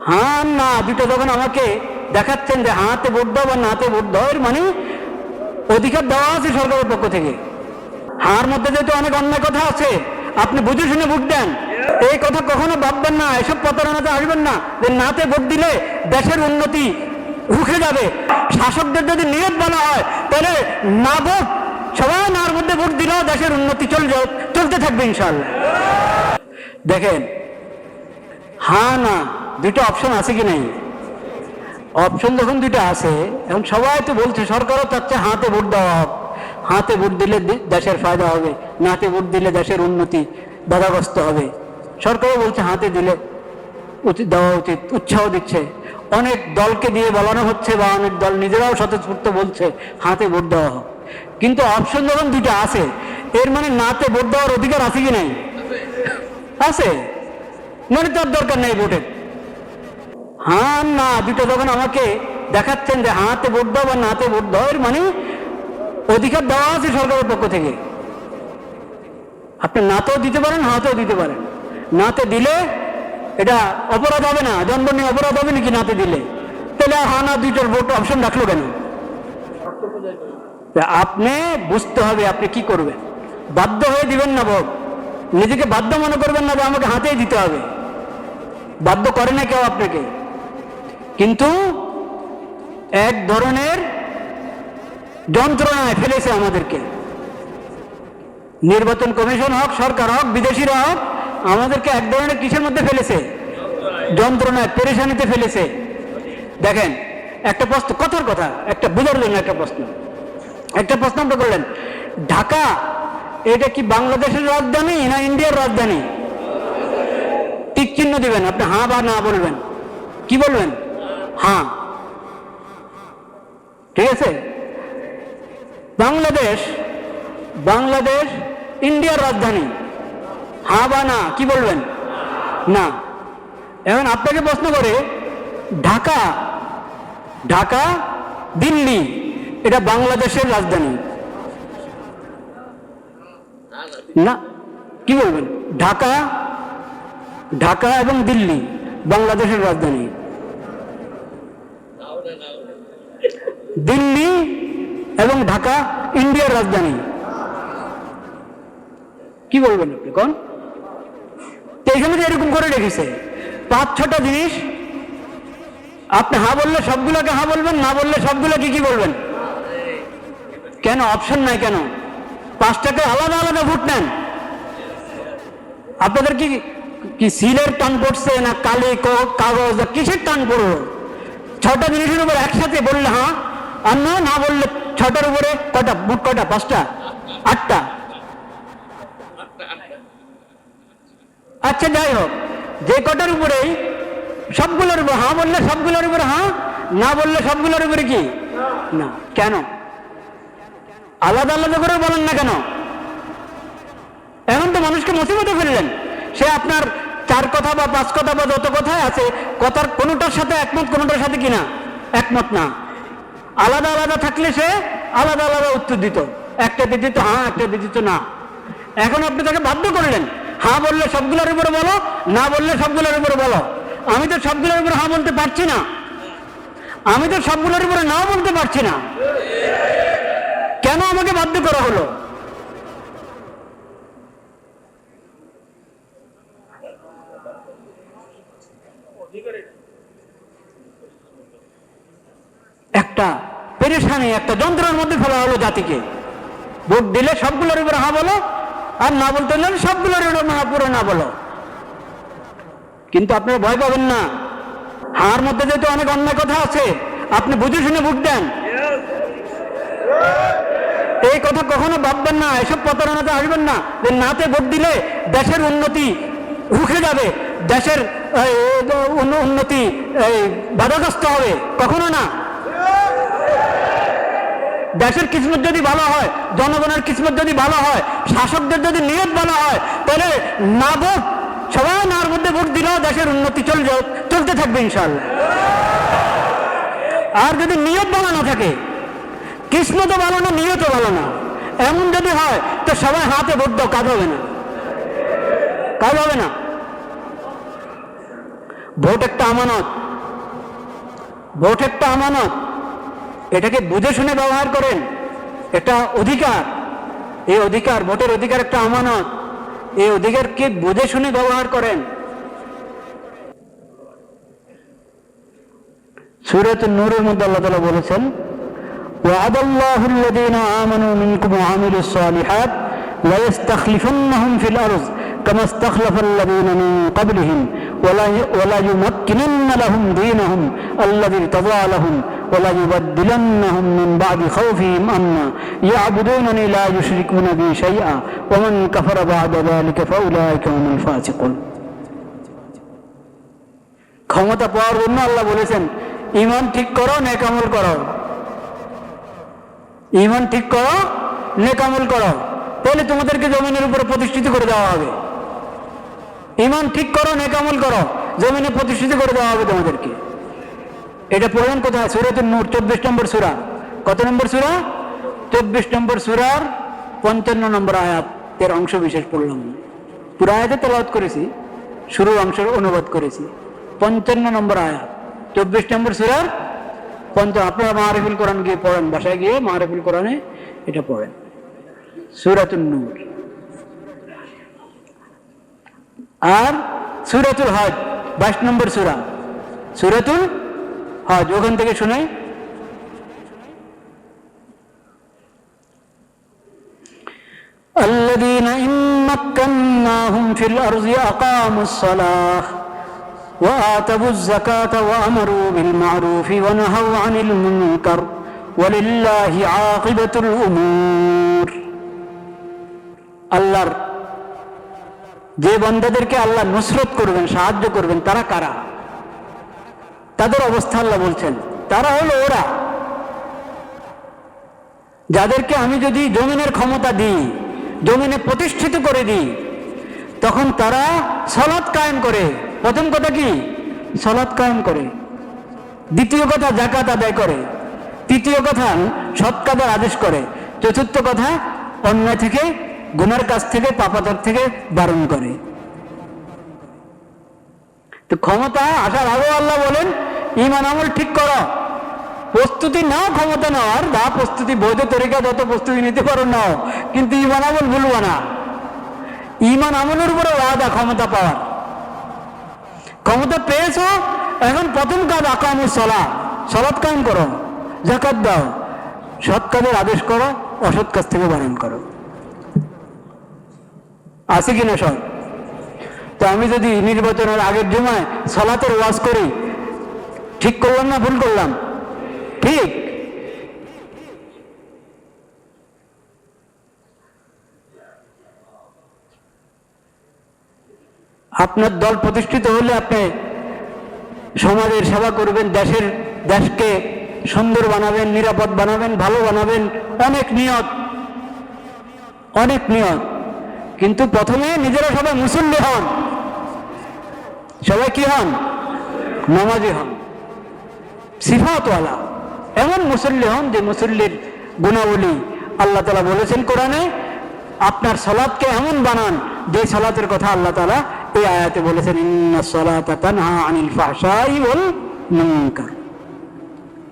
হ্যাঁ না দুটো যখন আমাকে দেখাচ্ছেন যে হাতে ভোট দাও বা নাতে ভোট দাও, এর মানে অধিকার দেওয়া আছে সরকারের পক্ষ থেকে। হার মধ্যে যেহেতু অনেক অন্যায় কথা আছে, আপনি বুঝে শুনে ভোট দেন। এই কথা কখনো ভাববেন না, এসব প্রতারণাতে আসবেন না যে নাতে ভোট দিলে দেশের উন্নতি রুখে যাবে। শাসকদের যদি নিয়ত বলা হয় তাহলে না ভোট, সবাই নার মধ্যে ভোট দিলেও দেশের উন্নতি চলতে থাকবে ইনশাআল্লাহ। দেখেন, হ্যাঁ না দুটো অপশন আছে কি নাই? অপশন যখন দুটো আছে, এখন সবাই তো বলছে, সরকারও চাচ্ছে হাতে ভোট দেওয়া হোক। হাতে ভোট দিলে দেশের ফায়দা হবে, নাতে ভোট দিলে দেশের উন্নতি বাধাগ্রস্ত হবে। সরকারও বলছে হাতে দিলে দেওয়া উচিত, উৎসাহ দিচ্ছে। অনেক দলকে দিয়ে বলানো হচ্ছে বা অনেক দল নিজেরাও স্বতঃস্ফূর্ত বলছে হাতে ভোট দেওয়া হোক। কিন্তু অপশন যখন দুটো আছে, এর মানে নাতে ভোট দেওয়ার অধিকার আছে কি নাই? আছে, মানে তার দরকার নেই ভোটের। হ্যাঁ না দুটো যখন আমাকে দেখাচ্ছেন যে হাতে ভোট দাও বা নাতে ভোট দাও, এর মানে অধিকার দেওয়া আছে সরকারের পক্ষ থেকে। আপনি নাতেও দিতে পারেন, হাতেও দিতে পারেন। নাতে দিলে এটা অপরাধ হবে না, দণ্ডনীয় অপরাধ হবে নাকি নাতে দিলে? তাহলে হ্যাঁ না দুইটার ভোট অপশন রাখলো কেন? আপনি বুঝতে হবে আপনি কি করবেন। বাধ্য হয়ে দিবেন না ভোট, নিজেকে বাধ্য মনে করবেন না যে আমাকে হাতেই দিতে হবে। বাধ্য করে না কেউ আপনাকে, কিন্তু এক ধরনের যন্ত্রণায় ফেলেছে আমাদেরকে। নির্বাচন কমিশন হোক, সরকার হোক, বিদেশিরা হোক, আমাদেরকে এক ধরনের কিসের মধ্যে ফেলেছে? যন্ত্রণায়, পেরেশানিতে ফেলেছে। দেখেন, একটা প্রশ্ন, কথার কথা, একটা বোঝার জন্য একটা প্রশ্ন আমরা করলেন, ঢাকা এটা কি বাংলাদেশের রাজধানী না ইন্ডিয়ার রাজধানী? টিক চিহ্ন দিবেন, আপনি হ্যাঁ বা না বলবেন। কি বলবেন? হ্যাঁ, ঠিক আছে। বাংলাদেশ ইন্ডিয়ার রাজধানী, হ্যাঁ বা না, কি বলবেন? না। এখন আপনাকে প্রশ্ন করে, ঢাকা দিল্লি এটা বাংলাদেশের রাজধানী না, কি বলবেন? ঢাকা এবং দিল্লি বাংলাদেশের রাজধানী, দিল্লি এবং ঢাকা ইন্ডিয়ার রাজধানী। কি বলবেন আপনি কোন? এইখানে এরকম করে রেখেছে 5-6টা জিনিস। আপনি হ্যাঁ বললে সবগুলোকে হ্যাঁ বলবেন, না বললে সবগুলোকে কি বলবেন? কেন অপশন নাই? কেন 5টাকে আলাদা আলাদা ভোট নেন? আপনাদের কি সিলের টান পড়ছে না কালি কাগজ কিসের টান পড়লো? 6টা জিনিসের উপর একসাথে বললে হ্যাঁ, আর না বললে 6টার উপরে কয়টা ভোট? কয়টা? 5টা? 8টা? আচ্ছা যাই হোক, যে কটার উপরেই সবগুলোর উপর হ্যাঁ বললে সবগুলোর উপরে হ্যাঁ, না বললে সবগুলোর উপরে কি না? কেন আলাদা আলাদা করে বলেন না কেন? এখন তো মানুষকে মুসিবতে ফেললেন। সে আপনার 4 কথা বা 5 কথা বা যত কথাই আছে, কথার কোনোটার সাথে একমত, কোনোটার সাথে কিনা একমত না। আলাদা আলাদা থাকলে সে আলাদা আলাদা উত্তর দিত, একটা দিত হ্যাঁ, একটা দিত না। এখন আপনি তাকে বাধ্য করলেন, হ্যাঁ বললে সবগুলোর উপরে বলো, না বললে সবগুলোর উপরে বলো। আমি তো সবগুলোর উপরে হ্যাঁ বলতে পারছি না, আমি তো সবগুলোর উপরে নাও বলতে পারছি না। কেন আমাকে বাধ্য করা হলো? একটা পেরেশানি, একটা যন্ত্রের মধ্যে ফেলা হলো জাতিকে। ভোট দিলে সবগুলোর উপরে হ্যাঁ বলো, আর না বলতে হলে সবগুলোর উপরে না বলো। কিন্তু আপনারা ভয় পাবেন না, হার মধ্যে যেহেতু অনেক অন্যায় কথা আছে, আপনি বুঝে শুনে ভোট দেন। এই কথা কখনো ভাববেন না, এসব প্রতারণাতে আসবেন না যে নাতে ভোট দিলে দেশের উন্নতি রুখে যাবে, দেশের উন্নতি বাধাগ্রস্ত হবে, কখনো না। দেশের কিসমত যদি ভালো হয়, জনগণের কিসমত যদি ভালো হয়, শাসকদের যদি নিয়ত ভালো হয়, তাহলে না ভোট, সবাই নার মধ্যে ভোট দিলেও দেশের উন্নতি চলতে থাকবে ইনশাআল্লাহ। আর যদি নিয়ত ভালো না থাকে, কিসমতও ভালো না, নিয়তও ভালো না, এমন যদি হয় তো সবাই হাতে ভোট দাও, কাজ হবে না, কাজ হবে না। ভোট একটা আমানত, ভোট একটা আমানত, এটাকে বুঝে শুনে ব্যবহার করেন। এটা অধিকার, এই অধিকার, ভোটের অধিকার একটা আমানত, এই অধিকারকে বুঝে শুনে ব্যবহার করেন। সূরাত নূরের মধ্যে আল্লাহ তাআলা বলেছেন, ওয়া'দাল্লাহু আল্লাযীনা আমানু মিনকুম ওয়া আমিলুস সালিহাত লা ইস্তাখলিফান্নাহুম ফিল আরদ কামা ইস্তাখলাফাল লাযীনা মিন ক্বাবলিহিম ওয়া লা ইউমাক্কিনান্না লাহুম দীনাহুম আল্লাযী ইরতাদা লাহুম ওয়া লা ইউবাদদিলান্নাহুম মিন বা'দি খাওফিহিম আমনা ইয়া'বুদুনানি লা ইউশরিকুনা বি শাইআ ওয়া মান কাফারা বা'দা যালিকা ফাউলাইকা হুমুল ফাসিকুন। ক্ষমতা পাওয়ার জন্য আল্লাহ বলেছেন, ঈমান ঠিক করো, নেক আমল করো। ঈমান ঠিক করো, নেক আমল করো, তাহলে তোমাদেরকে জমিনের উপরে প্রতিষ্ঠিত করে দেওয়া হবে। ঈমান ঠিক করো, নেক আমল করো, জমিনে প্রতিষ্ঠিত করে দেওয়া হবে তোমাদেরকে। এটা পড়লেন কোথায়? সূরাতুন নূর 24 নম্বর সূরা। কত নম্বর সূরা? 24 নম্বর সূরার 55 নম্বর আয়াতের অংশ বিশেষ পড়লাম। পুরো আয়াতে তেলাওয়াত করেছি, শুরুর অংশের অনুবাদ করেছি। 55 নম্বর আয়াত, 24 নম্বর সূরার 50। আপনারা মারিফুল কোরআন গিয়ে পড়েন, বাসায় গিয়ে মারিফুল কোরআনে এটা পড়েন, সূরাতুন নূর। আর সূরাতুল হজ 22 নম্বর সূরা, সূরাতুল হজ, ওখান থেকে শুনে الذين إن مكناهم في الأرض أقاموا الصلاة وآتوا الزكاة وأمروا بالمعروف ونهوا عن المنكر ولله عاقبة الأمور। আল্লাহর যে বান্দাদেরকে আল্লাহ নুসরত করবেন, সাহায্য করবেন, তারা কারা? তাদের অবস্থা আল্লাহ বলছেন, তারা হলো ওরা যাদেরকে আমি যদি জমিনের ক্ষমতা দিই, জমিনে প্রতিষ্ঠিত করে দিই, তখন তারা সালাত কায়েম করে। প্রথম কথা কি? সালাত কায়েম করে। দ্বিতীয় কথা যাকাত আদায় করে। তৃতীয় কথা সৎ কাজের আদেশ করে। চতুর্থ কথা অন্যায় থেকে, গুনার কাজ থেকে, পাপাচার থেকে বারণ করে। তো ক্ষমতা আসার আগে আল্লাহ বলেন, ঈমান আমল ঠিক করো, প্রস্তুতি নাও ক্ষমতা নেওয়ার, বা প্রস্তুতি বৈধ তরিকা যত প্রস্তুতি নিতে পারো নাও, কিন্তু ঈমান আমল ভুলবা না। ঈমান আমলের উপরে ওয়াদা ক্ষমতা পাওয়ার। ক্ষমতা পেয়েছো, এখন প্রথম কাজ আকামুস সালাহ, সালাত কায়েম করো, যাকাত দাও, সৎ কাজের আদেশ করো, অসৎ কাজ থেকে বারণ করো। আছে কিনা সব? তো আমি যদি নির্বাচনের আগের জমায় সালাতের ওয়াজ করি, ঠিক করলাম না ভুল করলাম? ঠিক। আপনার দল প্রতিষ্ঠিত হলে আপনি সমাজের সেবা করবেন, দেশকে সুন্দর বানাবেন, নিরাপদ বানাবেন, ভালো বানাবেন, অনেক নিয়ত, অনেক নিয়ত। কিন্তু প্রথমে নিজেরা সবাই মুসল্লি হন। সবাই কি হন? নামাজি হন, সিফাতওয়ালা, এমন মুসল্লি হন যে মুসল্লির গুণাবলী আল্লাহ তাআলা বলেছেন কোরআনে। আপনার সালাতকে এমন বানান যে সালাতের কথা আল্লাহ তাআলা এই আয়াতে বলেছেন, ইন্নাস সালাতা তানহা আনিল ফাহশাই ওয়াল মুনকার।